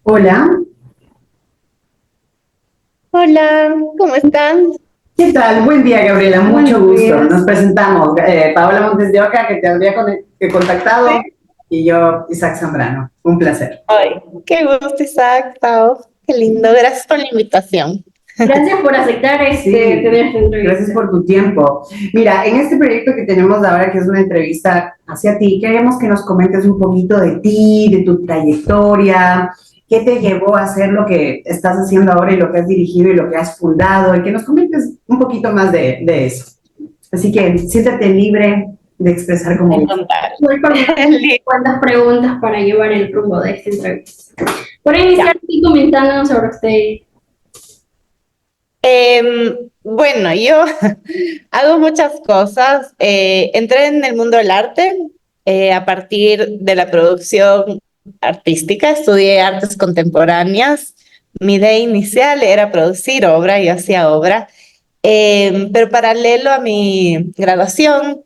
Hola, Hola, ¿cómo están? ¿qué tal? Buen día, Gabriela, mucho Buenos gusto. días. Nos presentamos. Paola Montes de Oca, que te había contactado, Sí. y yo, Isaac Zambrano. Un placer. Ay, qué gusto, Isaac, Pao. Qué lindo, gracias por la invitación. Gracias por aceptar tener esta entrevista. Gracias por tu tiempo. Mira, en este proyecto que tenemos ahora, que es una entrevista hacia ti, queremos que nos comentes un poquito de ti, de tu trayectoria, qué te llevó a hacer lo que estás haciendo ahora y lo que has dirigido y lo que has fundado, y que nos comentes un poquito más de eso. Así que siéntate libre de expresar como De gustes. contar. Voy con cuantas preguntas para llevar el rumbo de esta entrevista. Por iniciar, Ya. y comentándonos sobre usted. Bueno, yo hago muchas cosas. Entré en el mundo del arte a partir de la producción artística. Estudié artes contemporáneas. Mi idea inicial era producir obra, yo hacía obra. Pero paralelo a mi graduación,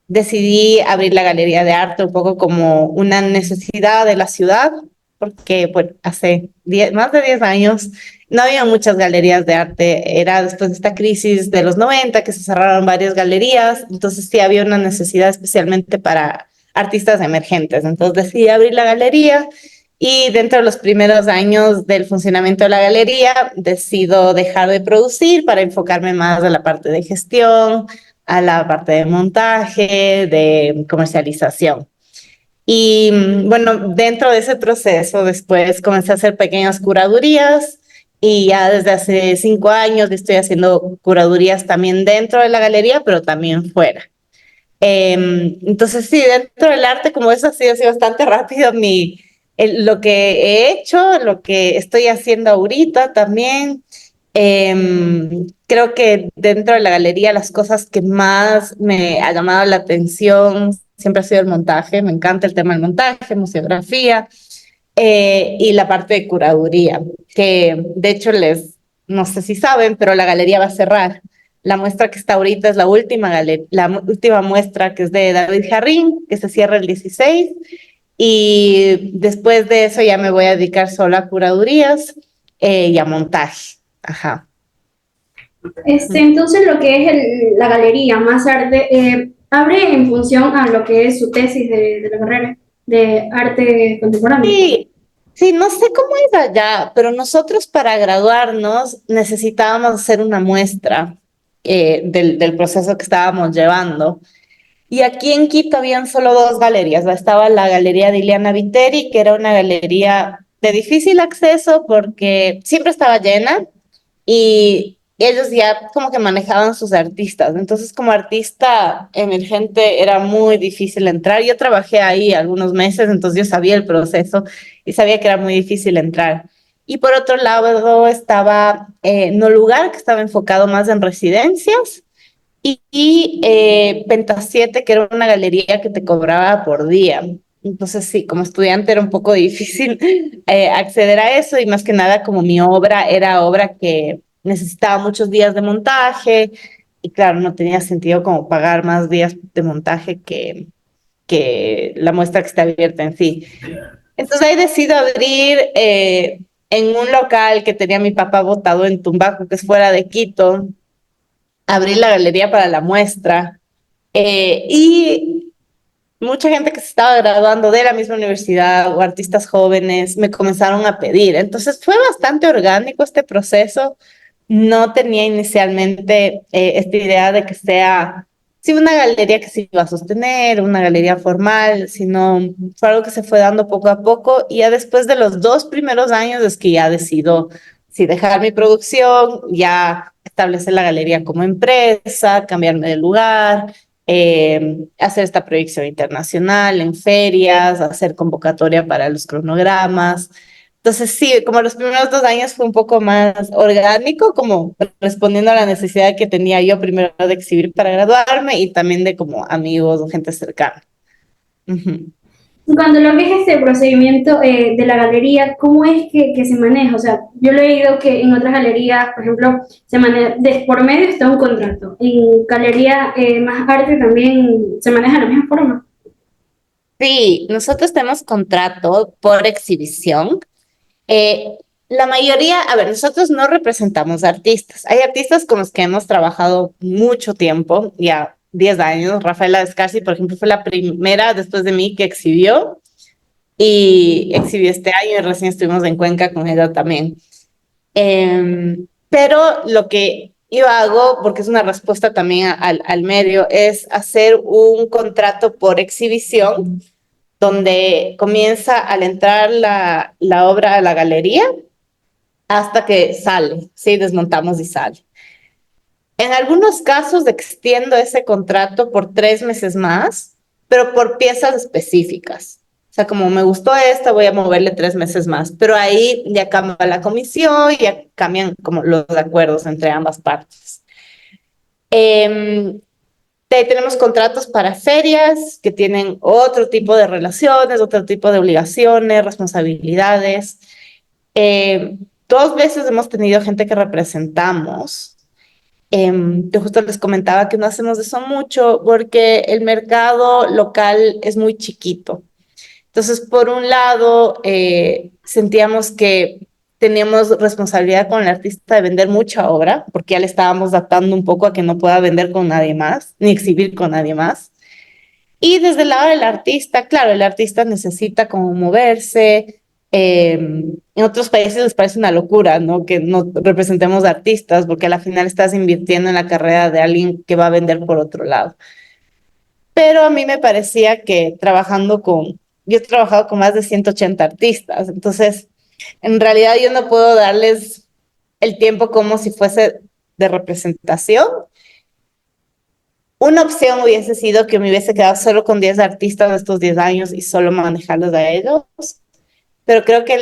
decidí abrir la galería de arte un poco como una necesidad de la ciudad, porque bueno, hace más de 10 años no había muchas galerías de arte. Era después de esta crisis de los 90 que se cerraron varias galerías, entonces sí había una necesidad especialmente para artistas emergentes. Entonces decidí abrir la galería. Y dentro de los primeros años del funcionamiento de la galería, decido dejar de producir para enfocarme más a la parte de gestión, a la parte de montaje, de comercialización. Y bueno, dentro de ese proceso después comencé a hacer pequeñas curadurías y ya desde hace 5 años estoy haciendo curadurías también dentro de la galería, pero también fuera. Entonces sí, dentro del arte, como eso ha sido así bastante rápido lo que he hecho, lo que estoy haciendo ahorita también. Creo que dentro de la galería las cosas que más me ha llamado la atención siempre ha sido el montaje. Me encanta el tema del montaje, museografía y la parte de curaduría, que de hecho no sé si saben, pero la galería va a cerrar. La muestra que está ahorita es la última muestra, que es de David Jarrín, que se cierra el 16, y después de eso ya me voy a dedicar solo a curadurías y a montaje. Ajá. Entonces, lo que es la galería más arte, abre en función a lo que es su tesis de la carrera de arte contemporáneo. Sí, sí, no sé cómo es allá, pero nosotros para graduarnos necesitábamos hacer una muestra del proceso que estábamos llevando. Y aquí en Quito habían solo dos galerías. Estaba la Galería de Ileana Viteri, que era una galería de difícil acceso porque siempre estaba llena y ellos ya como que manejaban sus artistas. Entonces, como artista emergente era muy difícil entrar. Yo trabajé ahí algunos meses, entonces yo sabía el proceso y sabía que era muy difícil entrar. Y por otro lado estaba No Lugar, que estaba enfocado más en residencias y Penta 7, que era una galería que te cobraba por día. Entonces, sí, como estudiante era un poco difícil acceder a eso y más que nada como mi obra era obra que necesitaba muchos días de montaje y claro, no tenía sentido como pagar más días de montaje que la muestra que está abierta en sí. Entonces ahí decido abrir en un local que tenía mi papá botado en Tumbaco, que es fuera de Quito, abrí la galería para la muestra y mucha gente que se estaba graduando de la misma universidad o artistas jóvenes me comenzaron a pedir. Entonces fue bastante orgánico este proceso. No tenía inicialmente esta idea de que sea sí, una galería que se iba a sostener, una galería formal, sino fue algo que se fue dando poco a poco y ya después de los 2 primeros años es que ya decido si dejar mi producción, ya establecer la galería como empresa, cambiarme de lugar, hacer esta proyección internacional en ferias, hacer convocatoria para los cronogramas. Entonces sí, como los primeros 2 años fue un poco más orgánico, como respondiendo a la necesidad que tenía yo primero de exhibir para graduarme y también de como amigos o gente cercana. Ujú. Cuando lo que es este procedimiento de la galería, ¿cómo es que se maneja? O sea, yo he leído que en otras galerías, por ejemplo, se maneja, por medio está un contrato. En galería más arte también se maneja de la misma forma. Sí, nosotros tenemos contrato por exhibición. Eh, la mayoría, a ver, nosotros no representamos artistas. Hay artistas con los que hemos trabajado mucho tiempo, ya 10 años. Rafaela Descalzi, por ejemplo, fue la primera después de mí que exhibió y exhibió este año y recién estuvimos en Cuenca con ella también. Pero lo que yo hago, porque es una respuesta también al medio, es hacer un contrato por exhibición donde comienza al entrar la obra a la galería hasta que sale, ¿sí? Desmontamos y sale. En algunos casos extiendo ese contrato por 3 meses más, pero por piezas específicas. O sea, como me gustó esta, voy a moverle 3 meses más. Pero ahí ya cambia la comisión, ya cambian como los acuerdos entre ambas partes. Eh, de ahí tenemos contratos para ferias que tienen otro tipo de relaciones, otro tipo de obligaciones, responsabilidades. 2 veces hemos tenido gente que representamos. Yo justo les comentaba que no hacemos eso mucho porque el mercado local es muy chiquito. Entonces, por un lado, sentíamos que teníamos responsabilidad con el artista de vender mucha obra, porque ya le estábamos adaptando un poco a que no pueda vender con nadie más, ni exhibir con nadie más. Y desde el lado del artista, claro, el artista necesita como moverse. En otros países les parece una locura, ¿no? Que no representemos artistas, porque a la final estás invirtiendo en la carrera de alguien que va a vender por otro lado. Pero a mí me parecía que yo he trabajado con más de 180 artistas, entonces en realidad yo no puedo darles el tiempo como si fuese de representación. Una opción hubiese sido que me hubiese quedado solo con 10 artistas de estos 10 años y solo manejarlos a ellos, pero creo que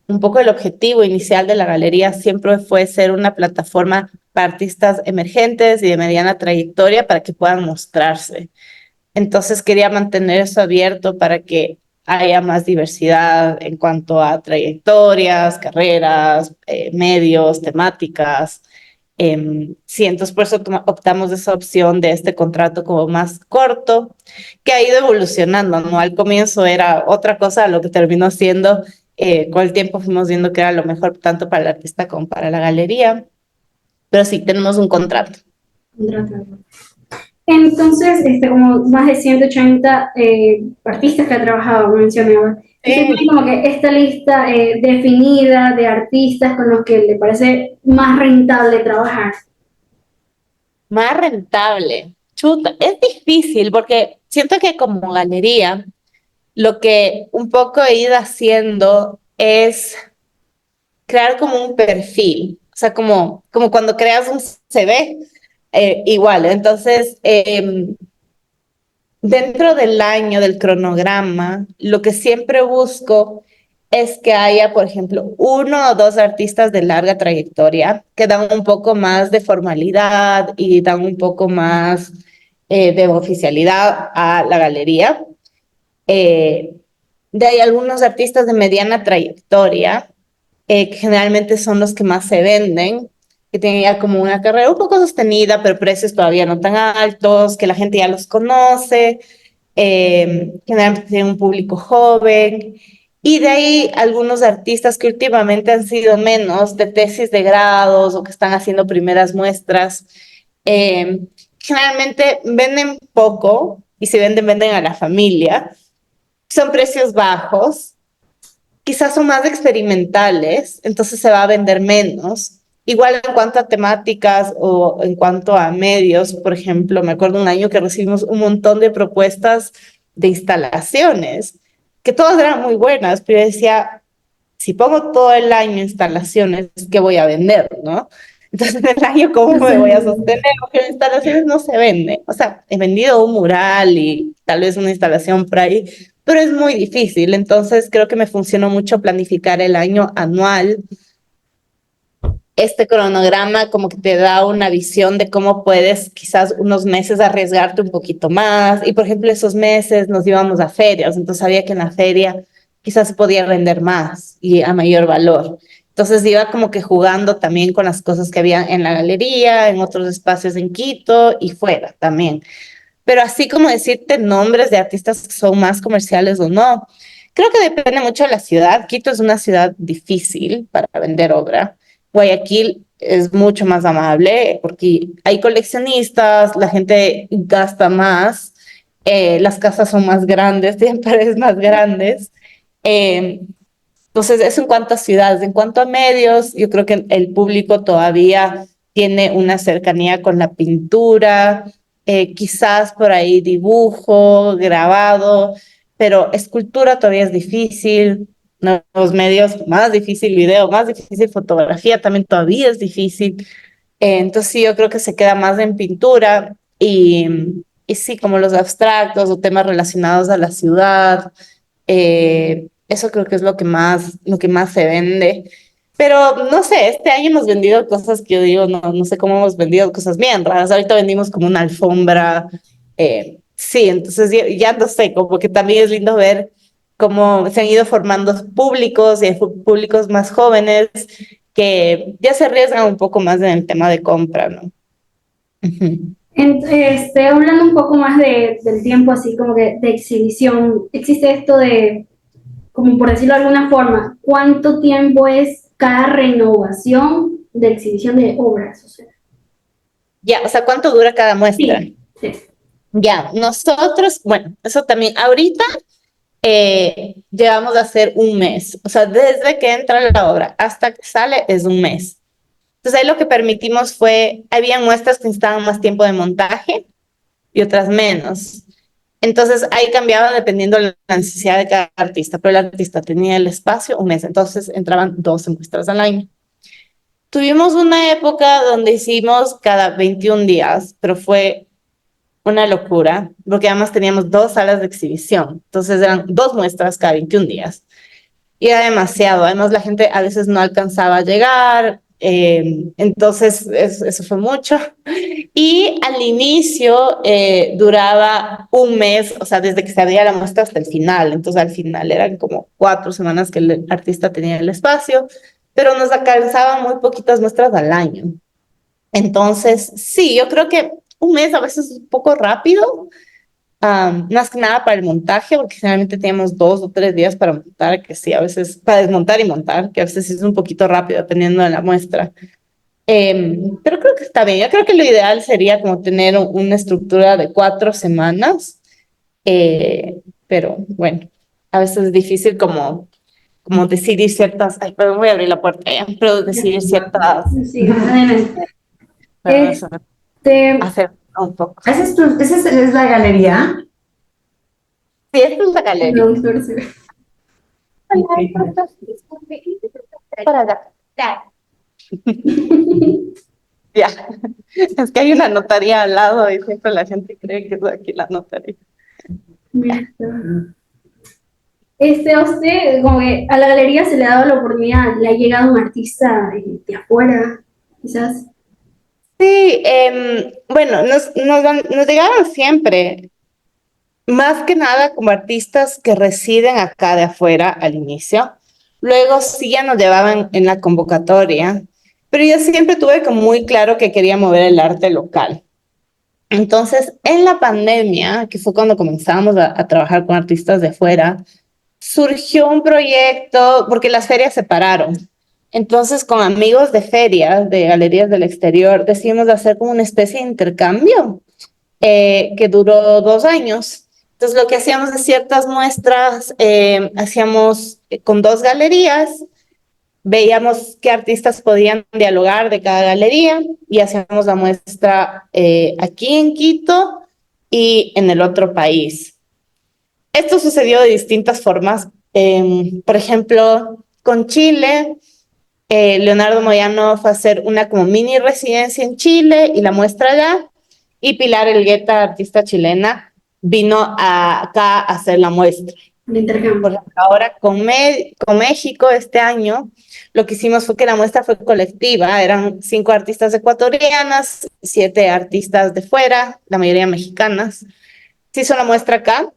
un poco el objetivo inicial de la galería siempre fue ser una plataforma para artistas emergentes y de mediana trayectoria para que puedan mostrarse. Entonces quería mantener eso abierto para que haya más diversidad en cuanto a trayectorias, carreras, medios, temáticas. Sí, entonces por eso optamos de esa opción de este contrato como más corto, que ha ido evolucionando, ¿no? Al comienzo era otra cosa, lo que terminó siendo, con el tiempo fuimos viendo que era lo mejor tanto para el artista como para la galería, pero sí, tenemos un contrato. Entonces, como más de 180 artistas que ha trabajado, mencionaba. Entonces, Sí. tiene como que esta lista definida de artistas con los que le parece más rentable trabajar. Más rentable. Chuta, es difícil porque siento que como galería, lo que un poco he ido haciendo es crear como un perfil, o sea, como cuando creas un CV, igual. Entonces, dentro del año, del cronograma, lo que siempre busco es que haya, por ejemplo, 1 o 2 artistas de larga trayectoria que dan un poco más de formalidad y dan un poco más de oficialidad a la galería. Eh, de ahí algunos artistas de mediana trayectoria, que generalmente son los que más se venden, que tienen ya como una carrera un poco sostenida, pero precios todavía no tan altos, que la gente ya los conoce, generalmente tienen un público joven. Y de ahí algunos artistas que últimamente han sido menos de tesis de grados o que están haciendo primeras muestras. eh, Generalmente venden poco y si venden, venden a la familia. Son precios bajos, quizás son más experimentales, entonces se va a vender menos. Igual en cuanto a temáticas o en cuanto a medios, por ejemplo, me acuerdo un año que recibimos un montón de propuestas de instalaciones, que todas eran muy buenas, pero yo decía, si pongo todo el año instalaciones, ¿qué voy a vender, no? Entonces, en el año, ¿cómo me voy a sostener? Porque las instalaciones no se venden. O sea, he vendido un mural y tal vez una instalación por ahí, pero es muy difícil. Entonces, creo que me funcionó mucho planificar el año anual. Este cronograma como que te da una visión de cómo puedes quizás unos meses arriesgarte un poquito más. Y, por ejemplo, esos meses nos íbamos a ferias, entonces sabía que en la feria quizás se podía vender más y a mayor valor. Entonces iba como que jugando también con las cosas que había en la galería, en otros espacios en Quito y fuera también. Pero así como decirte nombres de artistas que son más comerciales o no, Creo que depende mucho de la ciudad. Quito es una ciudad difícil para vender obra. Guayaquil es mucho más amable porque hay coleccionistas, la gente gasta más, las casas son más grandes, tienen paredes más grandes. Eh, entonces, eso en cuanto a ciudades. En cuanto a medios, yo creo que el público todavía tiene una cercanía con la pintura, quizás por ahí dibujo, grabado, pero escultura todavía es difícil, nuevos medios más difícil, video más difícil, fotografía también todavía es difícil. Entonces sí, yo creo que se queda más en pintura y sí, como los abstractos o temas relacionados a la ciudad, eso creo que es lo que más se vende. Pero no sé, este año hemos vendido cosas que yo digo, no sé cómo hemos vendido cosas bien raras. Ahorita vendimos como una alfombra. Sí, entonces ya no sé, como que también es lindo ver cómo se han ido formando públicos y hay públicos más jóvenes que ya se arriesgan un poco más en el tema de compra, ¿no? Ujú. Hablando un poco más del tiempo, así como que de exhibición, existe esto de, como por decirlo de alguna forma, ¿cuánto tiempo es cada renovación de exhibición de obras? O sea, Ya, o sea, ¿cuánto dura cada muestra? sí, sí. Ya, nosotros, bueno, eso también, ahorita llevamos a hacer un mes, o sea, desde que entra la obra hasta que sale es un mes. Entonces ahí lo que permitimos fue, había muestras que necesitaban más tiempo de montaje y otras menos. Entonces ahí cambiaba dependiendo de la necesidad de cada artista, pero el artista tenía el espacio un mes, entonces entraban 12 muestras al año. Tuvimos una época donde hicimos cada 21 días, pero fue una locura, porque además teníamos dos salas de exhibición, entonces eran dos muestras cada 21 días. Y era demasiado, además la gente a veces no alcanzaba a llegar, entonces eso fue mucho. Y al inicio duraba un mes, o sea, desde que se abría la muestra hasta el final, entonces al final eran como 4 semanas que el artista tenía el espacio, pero nos alcanzaban muy poquitas muestras al año. Entonces, sí, yo creo que un mes a veces es un poco rápido, más que nada para el montaje, porque generalmente tenemos 2 o 3 días para montar, que sí, a veces para desmontar y montar, que a veces es un poquito rápido dependiendo de la muestra. Pero creo que está bien. Yo creo que lo ideal sería como tener una estructura de 4 semanas, pero bueno, a veces es difícil como decidir ciertas, ay, perdón, voy a abrir la puerta ya, pero decidir ciertas, Sí, adelante. para eso, Este, hacer un poco. ¿Esa es la galería? Sí, esta es la galería. no, sorry. Para allá. Ya, es que hay una notaría al lado y siempre la gente cree que es aquí la notaría. Mira, a usted, como que a la galería se le ha dado la oportunidad, le ha llegado un artista de afuera, quizás. Sí, bueno, nos llegaron siempre, más que nada como artistas que residen acá de afuera al inicio. Luego sí ya nos llevaban en la convocatoria, pero yo siempre tuve como muy claro que quería mover el arte local. Entonces, en la pandemia, que fue cuando comenzamos a trabajar con artistas de fuera, surgió un proyecto, porque las ferias se pararon. Entonces, con amigos de ferias, de galerías del exterior, decidimos hacer como una especie de intercambio que duró 2 años. Entonces, lo que hacíamos de ciertas muestras, hacíamos con 2 galerías, veíamos qué artistas podían dialogar de cada galería y hacíamos la muestra aquí en Quito y en el otro país. Esto sucedió de distintas formas. Por ejemplo, con Chile, Leonardo Moyano fue a hacer una como mini residencia en Chile y la muestra allá. Y Pilar Elgueta, artista chilena, vino acá a hacer la muestra. De intercambio. Por ejemplo, ahora con México este año, lo que hicimos fue que la muestra fue colectiva. Eran 5 artistas ecuatorianas, 7 artistas de fuera, la mayoría mexicanas. Se hizo la muestra acá.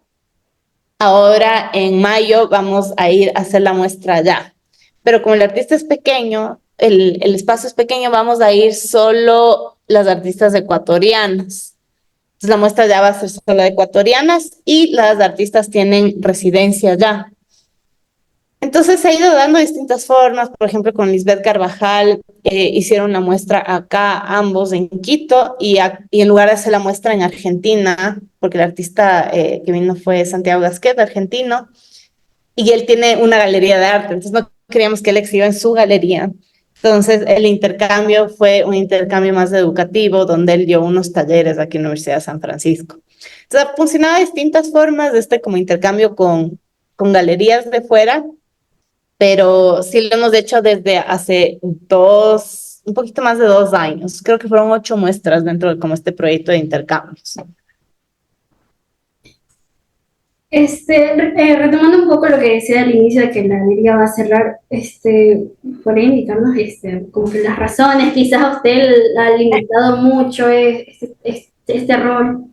Ahora en mayo vamos a ir a hacer la muestra allá. Pero como el artista es pequeño, el espacio es pequeño, vamos a ir solo las artistas ecuatorianas. Entonces la muestra ya va a ser solo de ecuatorianas y las artistas tienen residencia allá. Entonces se ha ido dando distintas formas, por ejemplo, con Lisbeth Carvajal hicieron una muestra acá, ambos en Quito, y en lugar de hacer la muestra en Argentina, porque el artista que vino fue Santiago Gasquet, argentino, y él tiene una galería de arte, entonces no queríamos que él exhiba en su galería. Entonces el intercambio fue un intercambio más educativo, donde él dio unos talleres aquí en la Universidad de San Francisco. Entonces funcionaba de distintas formas de este como intercambio con galerías de fuera, pero sí lo hemos hecho desde hace un poquito más de 2 años. Creo que fueron 8 muestras dentro de como este proyecto de intercambios. Retomando un poco lo que decía al inicio de que la galería va a cerrar, podría indicarnos como que las razones, quizás a usted la ha limitado mucho este rol.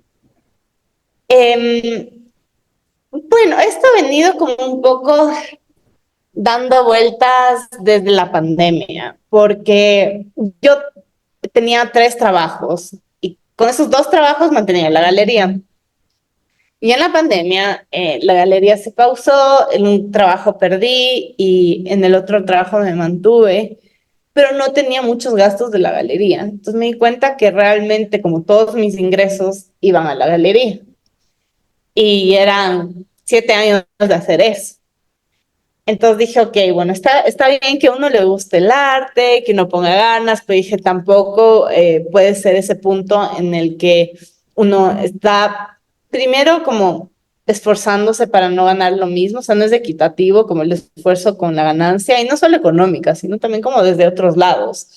Bueno, esto ha venido como un poco dando vueltas desde la pandemia, porque yo tenía 3 trabajos y con esos 2 trabajos mantenía la galería. Y en la pandemia, la galería se pausó, en un trabajo perdí y en el otro trabajo me mantuve, pero no tenía muchos gastos de la galería. Entonces me di cuenta que realmente como todos mis ingresos iban a la galería y eran 7 años de hacer eso. Entonces dije, ok, bueno, está bien que a uno le guste el arte, que uno ponga ganas, pero dije, tampoco puede ser ese punto en el que uno está primero como esforzándose para no ganar lo mismo, o sea, no es equitativo como el esfuerzo con la ganancia, y no solo económica, sino también como desde otros lados.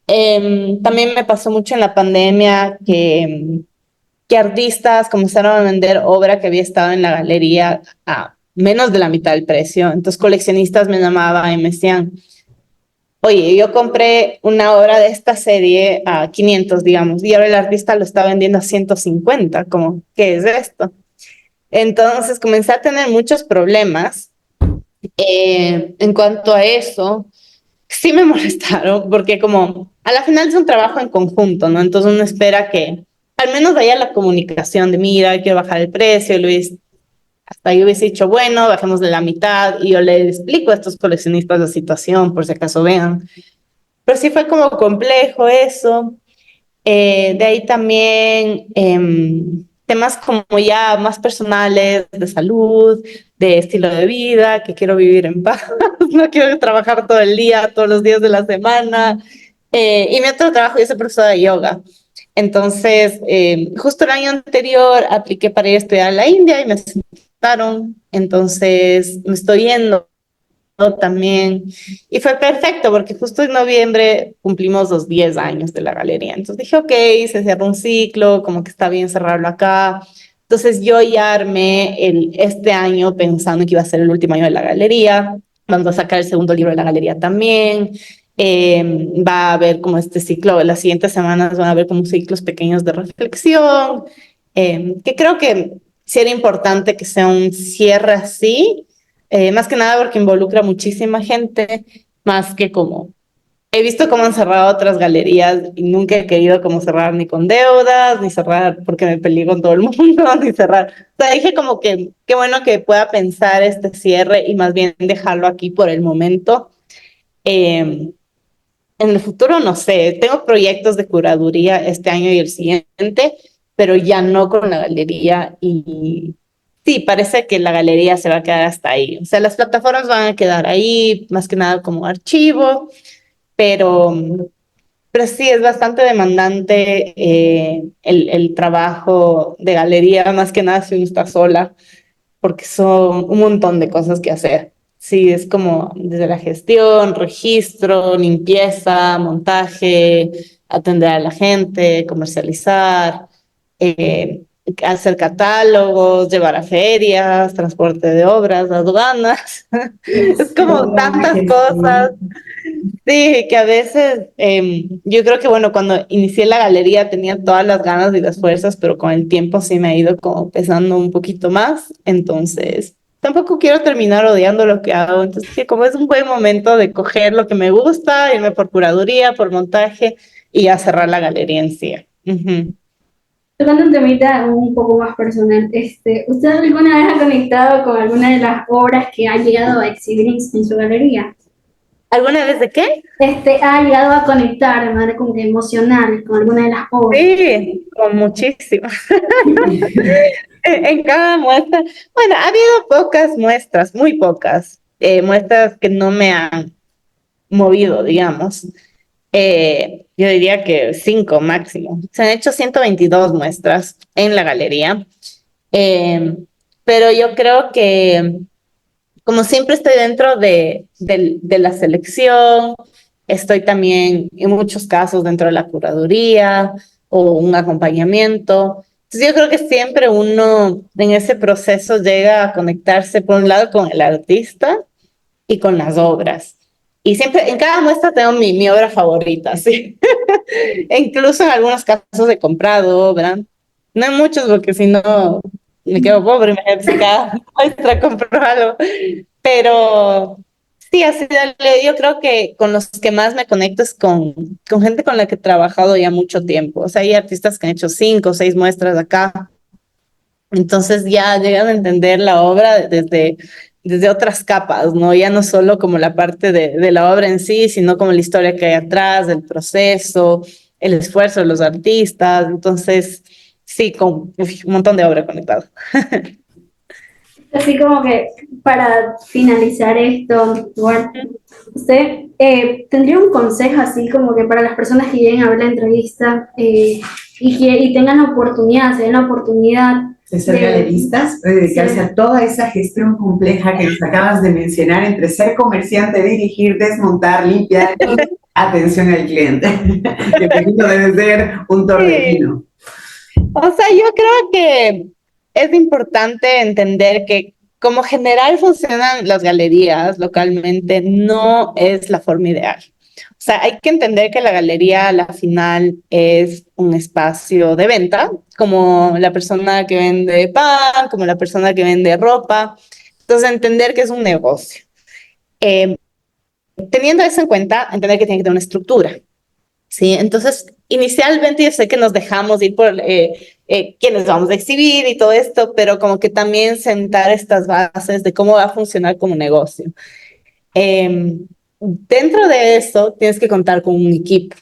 También me pasó mucho en la pandemia que artistas comenzaron a vender obra que había estado en la galería a menos de la mitad del precio. Entonces coleccionistas me llamaban y me decían, oye, yo compré una obra de esta serie a 500, digamos, y ahora el artista lo está vendiendo a 150, como, ¿qué es esto? Entonces comencé a tener muchos problemas en cuanto a eso. Sí me molestaron porque como a la final es un trabajo en conjunto, ¿no? Entonces uno espera que al menos haya la comunicación de, mira, quiero bajar el precio, Luis. Hasta ahí hubiese dicho, bueno, bajemos de la mitad y yo le explico a estos coleccionistas la situación por si acaso vean. Pero sí fue como complejo eso. De ahí también temas como ya más personales, de salud, de estilo de vida, que quiero vivir en paz, no quiero trabajar todo el día, todos los días de la semana. Y mi otro trabajo, yo soy profesora de yoga. Entonces, justo el año anterior apliqué para ir a estudiar a la India y me aceptaron. Entonces, me estoy yendo también. Y fue perfecto porque justo en noviembre cumplimos los 10 años de la galería. Entonces dije, ok, se cerró un ciclo, como que está bien cerrarlo acá. Entonces yo ya armé este año pensando que iba a ser el último año de la galería. Vamos a sacar el segundo libro de la galería también. Va a haber como este ciclo, las siguientes semanas van a haber como ciclos pequeños de reflexión, que creo que sí era importante que sea un cierre así, más que nada porque involucra muchísima gente, más que como he visto cómo han cerrado otras galerías y nunca he querido como cerrar ni con deudas, ni cerrar porque me peleé con todo el mundo, ni cerrar. O sea, dije como que qué bueno que pueda pensar este cierre y más bien dejarlo aquí por el momento. En el futuro no sé, tengo proyectos de curaduría este año y el siguiente, pero ya no con la galería y sí, parece que la galería se va a quedar hasta ahí. O sea, las plataformas van a quedar ahí, más que nada como archivo, pero, pero sí, es bastante demandante el trabajo de galería, más que nada si uno está sola, porque son un montón de cosas que hacer. Sí, es como desde la gestión, registro, limpieza, montaje, atender a la gente, comercializar, eh, hacer catálogos, llevar a ferias, transporte de obras, aduanas. Es como tantas cosas. Sí, que a veces yo creo que bueno, cuando inicié la galería tenía todas las ganas y las fuerzas, pero con el tiempo sí me ha ido como pesando un poquito más, entonces tampoco quiero terminar odiando lo que hago, entonces sí, como es un buen momento de coger lo que me gusta, irme por curaduría, por montaje y a cerrar la galería en sí. Ujú. Tocando un temita un poco más personal, ¿usted alguna vez ha conectado con alguna de las obras que ha llegado a exhibir en su galería? ¿Alguna vez de qué? ¿Ha llegado a conectar de manera como que emocional con alguna de las obras? Sí, con muchísimas. En cada muestra, bueno, ha habido pocas muestras, muy pocas, muestras que no me han movido, digamos. Yo diría que 5 máximo. Se han hecho 122 muestras en la galería, eh, pero yo creo que como siempre estoy dentro de la selección, estoy también en muchos casos dentro de la curaduría o un acompañamiento. Entonces yo creo que siempre uno en ese proceso llega a conectarse por un lado con el artista y con las obras. Y siempre, en cada muestra tengo mi obra favorita, ¿sí? E incluso en algunos casos he comprado obra. No hay muchos porque si no me quedo pobre, imagínate si cada muestra compro algo. Pero sí, así yo creo que con los que más me conecto es con gente con la que he trabajado ya mucho tiempo. O sea, hay artistas que han hecho 5 o 6 muestras acá. Entonces ya llegan a entender la obra desde otras capas, ¿no? Ya no solo como la parte de la obra en sí, sino como la historia que hay atrás, el proceso, el esfuerzo de los artistas. Entonces, sí, con un montón de obra conectada. Así como que para finalizar esto, Duarte, ¿usted tendría un consejo así como que para las personas que lleguen a ver la entrevista y tengan la oportunidad, se den la oportunidad de ser galeristas, de dedicarse a toda esa gestión compleja que nos acabas de mencionar entre ser comerciante, dirigir, desmontar, limpiar y atención al cliente? Que imagino debe ser un torbellino. O sea, yo creo que es importante entender que como general funcionan las galerías localmente, no es la forma ideal. O sea, hay que entender que la galería a la final es un espacio de venta, como la persona que vende pan, como la persona que vende ropa. Entonces, entender que es un negocio. Eh, Teniendo eso en cuenta, entender que tiene que tener una estructura. Sí, entonces inicialmente yo sé que nos dejamos ir por quiénes vamos a exhibir y todo esto, pero como que también sentar estas bases de cómo va a funcionar como negocio. Dentro de eso tienes que contar con un equipo.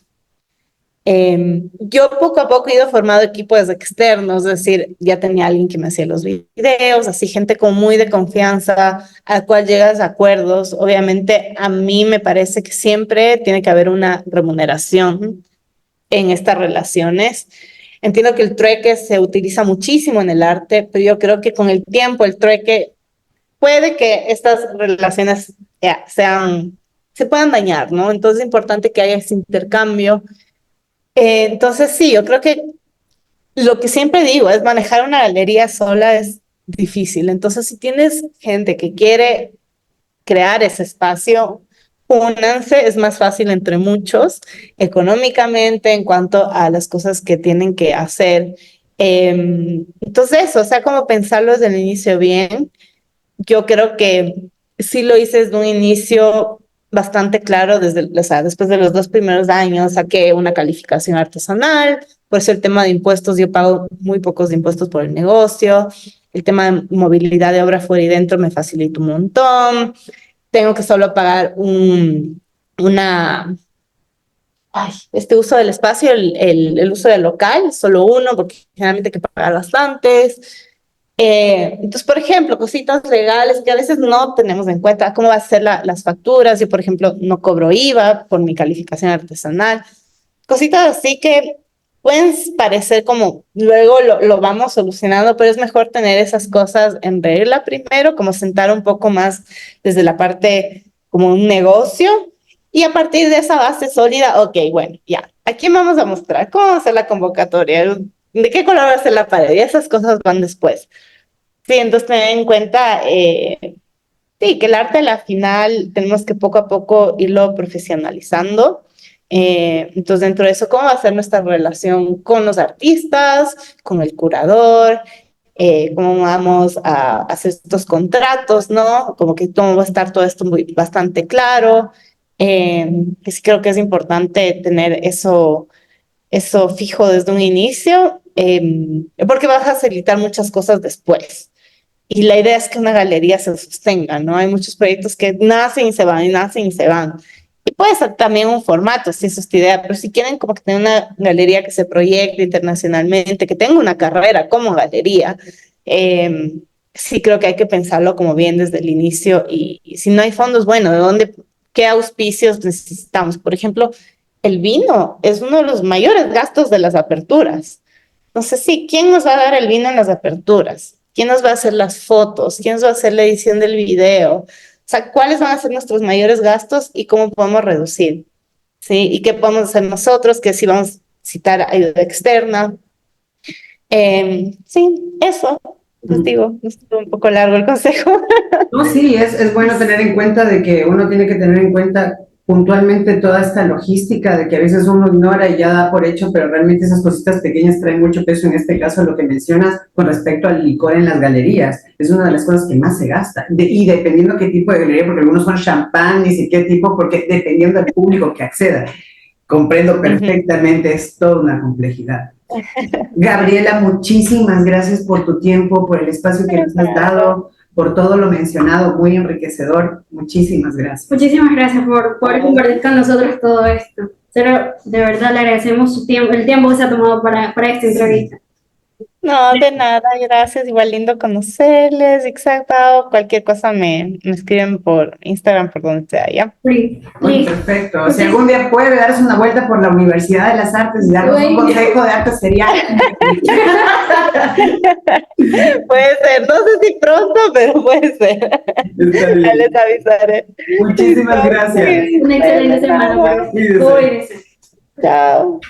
Yo poco a poco he ido formando equipos externos, es decir, ya tenía alguien que me hacía los videos, así gente con muy de confianza, a cual llegas a acuerdos. Obviamente a mí me parece que siempre tiene que haber una remuneración en estas relaciones. Entiendo que el trueque se utiliza muchísimo en el arte, pero yo creo que con el tiempo el trueque puede que estas relaciones se puedan dañar, ¿no? Entonces es importante que haya ese intercambio. Entonces sí, yo creo que lo que siempre digo es manejar una galería sola es difícil. Entonces si tienes gente que quiere crear ese espacio, únanse, es más fácil entre muchos, económicamente, en cuanto a las cosas que tienen que hacer. Entonces, eso, o sea, como pensarlo desde el inicio bien. Yo creo que sí lo hice desde un inicio bastante claro, o sea, después de los 2 primeros años saqué una calificación artesanal, por eso el tema de impuestos, yo pago muy pocos impuestos por el negocio, el tema de movilidad de obra fuera y dentro me facilita un montón, tengo que solo pagar este uso del espacio, el uso del local, solo uno, porque generalmente hay que pagar bastantes. Entonces, por ejemplo, cositas legales que a veces no tenemos en cuenta, cómo va a ser las facturas. Yo, por ejemplo, no cobro IVA por mi calificación artesanal. Cositas así que pueden parecer como luego lo vamos solucionando, pero es mejor tener esas cosas en regla primero, como sentar un poco más desde la parte como un negocio y a partir de esa base sólida, ok, bueno, ya, ¿a quién vamos a mostrar? ¿Cómo va a ser la convocatoria? ¿De qué color va a ser la pared? Y esas cosas van después. Sí, entonces tener en cuenta, sí, que el arte a la final tenemos que poco a poco irlo profesionalizando. Entonces, dentro de eso, ¿cómo va a ser nuestra relación con los artistas, con el curador? ¿Cómo vamos a hacer estos contratos, no? Como que cómo va a estar todo esto bastante claro. Que sí creo que es importante tener eso fijo desde un inicio porque va a facilitar muchas cosas después. Y la idea es que una galería se sostenga, ¿no? Hay muchos proyectos que nacen y se van, y nacen y se van. Y puede ser también un formato, si eso es tu idea, pero si quieren como que tener una galería que se proyecte internacionalmente, que tenga una carrera como galería, sí creo que hay que pensarlo como bien desde el inicio. Y si no hay fondos, bueno, ¿de dónde, qué auspicios necesitamos? Por ejemplo, el vino es uno de los mayores gastos de las aperturas. Entonces, sí, ¿quién nos va a dar el vino en las aperturas? ¿Quién nos va a hacer las fotos? ¿Quién nos va a hacer la edición del video? O sea, ¿cuáles van a ser nuestros mayores gastos y cómo podemos reducir? ¿Sí? ¿Y qué podemos hacer nosotros? Que si vamos a citar ayuda externa. Sí, eso. Les digo, estuvo un poco largo el consejo. No, sí, es bueno tener en cuenta de que uno tiene que tener en cuenta puntualmente toda esta logística de que a veces uno ignora y ya da por hecho, pero realmente esas cositas pequeñas traen mucho peso. En este caso, lo que mencionas con respecto al licor en las galerías, es una de las cosas que más se gasta. Y dependiendo qué tipo de galería, porque algunos son champán, ni siquiera qué tipo, porque dependiendo del público que acceda. Comprendo perfectamente, es toda una complejidad. Gabriela, muchísimas gracias por tu tiempo, por el espacio que nos has dado, por todo lo mencionado, muy enriquecedor. Muchísimas gracias. Muchísimas gracias por compartir con nosotros todo esto. Pero de verdad le agradecemos su tiempo, el tiempo que se ha tomado para esta entrevista. No, de nada, gracias. Igual lindo conocerles, exacto. Cualquier cosa me escriben por Instagram, por donde sea, ¿ya? Sí. Muy perfecto. Si algún día puede darse una vuelta por la Universidad de las Artes y darnos un consejo de arte, sería... Puede ser, no sé si pronto, pero puede ser. Ya les avisaré. Muchísimas gracias. Una excelente semana. Cuídense. Chao.